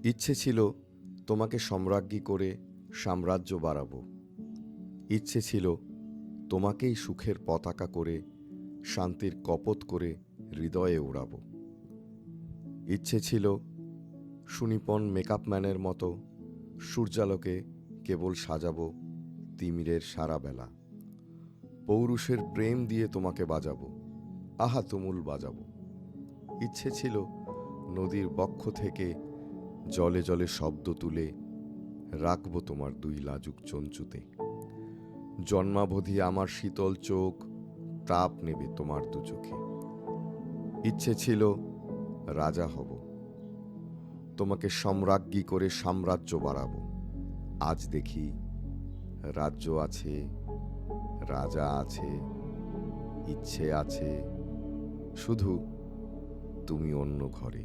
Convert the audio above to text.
ইচ্ছে ছিল তোমাকে সম্রাজ্ঞী করে সাম্রাজ্য বাড়াবো। ইচ্ছে ছিল তোমাকেই সুখের পতাকা করে শান্তির কপোত করে হৃদয়ে উড়াবো। ইচ্ছে ছিল সুনিপন মেকআপ ম্যানের মতো সূর্যালোকে কেবল সাজাবো তিমিরের সারা বেলা। পৌরুষের প্রেম দিয়ে তোমাকে বাজাবো, আহা তুমুল বাজাবো। ইচ্ছে ছিল নদীর বক্ষ থেকে জলে জলে শব্দ তুলে রাখবো তোমার দুই লাজুক চঞ্চুতে। জন্মাবধি আমার শীতল চোখ তাপ নেবে তোমার দু চোখে। ইচ্ছে ছিল রাজা হব, তোমাকে সম্রাজ্ঞী করে সাম্রাজ্য বাড়াবো। আজ দেখি রাজ্য আছে, রাজা আছে, ইচ্ছে আছে, শুধু তুমি অন্য ঘরে।